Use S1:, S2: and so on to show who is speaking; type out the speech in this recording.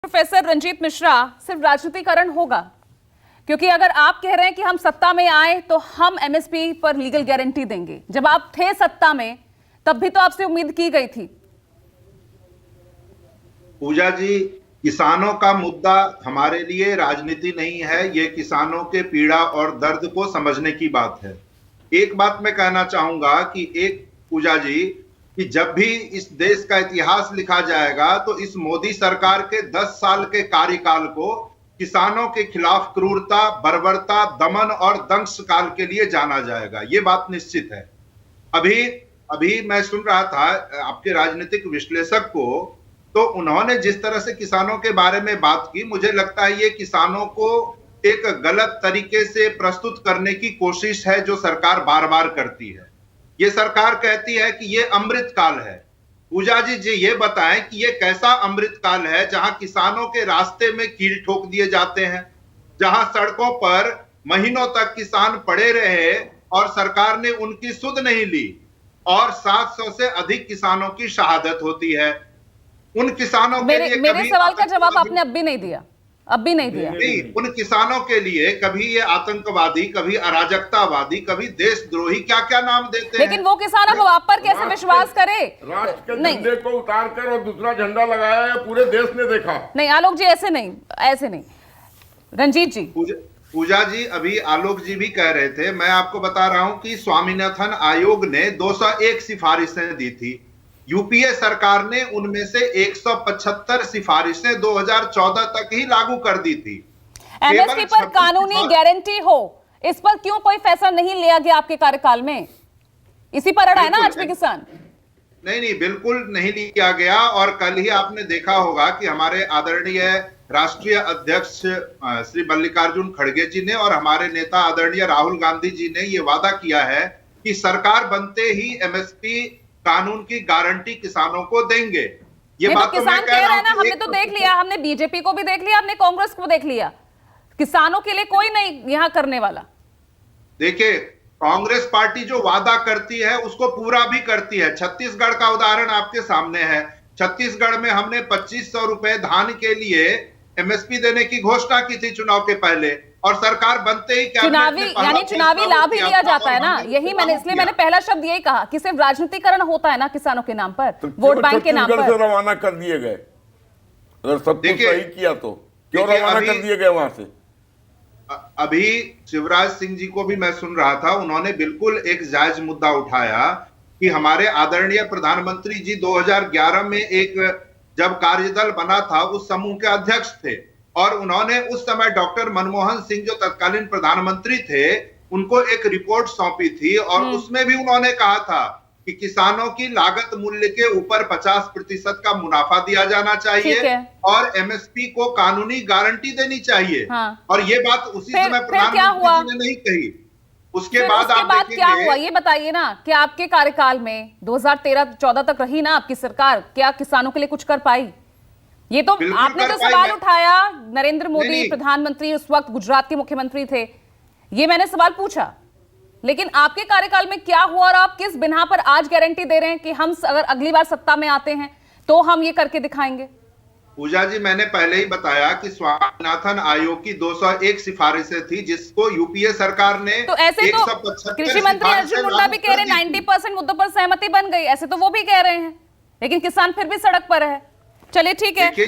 S1: Professor Ranjit Mishra, सिर्फ राजनीतिकरण होगा? क्योंकि अगर आप कह रहे हैं कि हम सत्ता में आए तो हम एमएसपी पर लीगल गारंटी देंगे, जब आप थे सत्ता में तब भी तो आपसे उम्मीद की गई थी।
S2: पूजा जी, किसानों का मुद्दा हमारे लिए राजनीति नहीं है, ये किसानों के पीड़ा और दर्द को समझने की बात है। एक बात मैं कहना चाहूंगा कि पूजा जी, कि जब भी इस देश का इतिहास लिखा जाएगा तो इस मोदी सरकार के 10 साल के कार्यकाल को किसानों के खिलाफ क्रूरता, बर्बरता, दमन और दंश काल के लिए जाना जाएगा। ये बात निश्चित है। अभी मैं सुन रहा था आपके राजनीतिक विश्लेषक को, तो उन्होंने जिस तरह से किसानों के बारे में बात की, मुझे लगता है ये किसानों को एक गलत तरीके से प्रस्तुत करने की कोशिश है जो सरकार बार बार करती है। ये सरकार कहती है कि ये अमृत काल है। पूजा जी ये बताएं कि ये कैसा अमृत काल है जहां किसानों के रास्ते में कील ठोक दिए जाते हैं, जहां सड़कों पर महीनों तक किसान पड़े रहे और सरकार ने उनकी सुध नहीं ली और 700 से अधिक किसानों की शहादत होती है। उन किसानों के लिए
S1: मेरे सवाल का जवाब आपने अब भी नहीं दिया।
S2: नहीं, उन किसानों के लिए कभी ये आतंकवादी, कभी अराजकतावादी, कभी देशद्रोही क्या क्या नाम देते हैं।
S1: लेकिन वो किसान अब आप पर कैसे विश्वास करे?
S3: राष्ट्र के झंडे को उतार कर और दूसरा झंडा लगाया है, पूरे देश ने देखा।
S1: नहीं आलोक जी, ऐसे नहीं। रंजीत जी।
S2: पूजा जी, अभी आलोक जी भी कह रहे थे, मैं आपको बता रहा हूं कि स्वामीनाथन आयोग ने 201 सिफारिशें दी थी। यूपीए सरकार ने उनमें से 175 सिफारिशें 2014 तक ही लागू कर दी थी।
S1: एमएसपी पर कानूनी गारंटी हो, इस पर क्यों कोई फैसला नहीं लिया गया आपके कार्यकाल में? इसी पर अड़ा है ना आज भी किसान।
S2: नहीं, बिल्कुल नहीं लिया गया। और कल ही आपने देखा होगा कि हमारे आदरणीय राष्ट्रीय अध्यक्ष श्री मल्लिकार्जुन खड़गे जी ने और हमारे नेता आदरणीय राहुल गांधी जी ने यह वादा किया है कि सरकार बनते ही एमएसपी कानून की गारंटी किसानों को देंगे। ये बात
S1: तो किसान कह रहे हैं ना, हमने तो देख लिया, हमने बीजेपी को भी देख लिया, हमने कांग्रेस को देख लिया, किसानों के लिए कोई नहीं यहां करने वाला।
S2: देखिए, कांग्रेस पार्टी जो वादा करती है उसको पूरा भी करती है। छत्तीसगढ़ का उदाहरण आपके सामने है। छत्तीसगढ़ में हमने 2500 रुपए धान के लिए एमएसपी देने की घोषणा की थी चुनाव के पहले, और सरकार बनते ही
S1: चुनावी लाभ ही लिया जाता है ना। यही इसलिए मैंने पहला शब्द यही कहा कि सिर्फ राजनीतिकरण होता है ना किसानों के नाम पर, वोट बैंक के नाम पर।
S3: से रवाना कर दिए गए, अगर सब कुछ सही किया तो क्यों रवाना कर दिए गए वहां से?
S2: अभी शिवराज सिंह जी को भी मैं सुन रहा था, उन्होंने बिल्कुल एक जायज मुद्दा उठाया कि हमारे आदरणीय प्रधानमंत्री जी 2011 में जब कार्यदल बना था उस समूह के अध्यक्ष थे, और उन्होंने उस समय डॉक्टर मनमोहन सिंह जो तत्कालीन प्रधानमंत्री थे उनको एक रिपोर्ट सौंपी थी, और उसमें भी उन्होंने कहा था कि किसानों की लागत मूल्य के ऊपर 50% का मुनाफा दिया जाना चाहिए और एमएसपी को कानूनी गारंटी देनी चाहिए। और ये बात उसी समय प्रधानमंत्री जी ने नहीं कही। उसके बाद
S1: क्या हुआ ये बताइए ना, कि आपके कार्यकाल में 2013-14 तक रही ना आपकी सरकार, क्या किसानों के लिए कुछ कर पाई? ये तो आपने जो सवाल उठाया, नरेंद्र मोदी प्रधानमंत्री उस वक्त गुजरात के मुख्यमंत्री थे, ये मैंने सवाल पूछा, लेकिन आपके कार्यकाल में क्या हुआ और आप किस बिना पर आज गारंटी दे रहे हैं कि हम अगर अगली बार सत्ता में आते हैं तो हम ये करके दिखाएंगे?
S2: पूजा जी, मैंने पहले ही बताया कि स्वामीनाथन आयोग की 201 सिफारिशें थी जिसको यूपीए सरकार ने,
S1: तो ऐसे तो कृषि मंत्री अर्जुन मुंडा भी कह रहे हैं 90% मुद्दों पर सहमति बन गई, ऐसे तो वो भी कह रहे हैं, लेकिन किसान फिर भी सड़क पर है। चलिए ठीक है।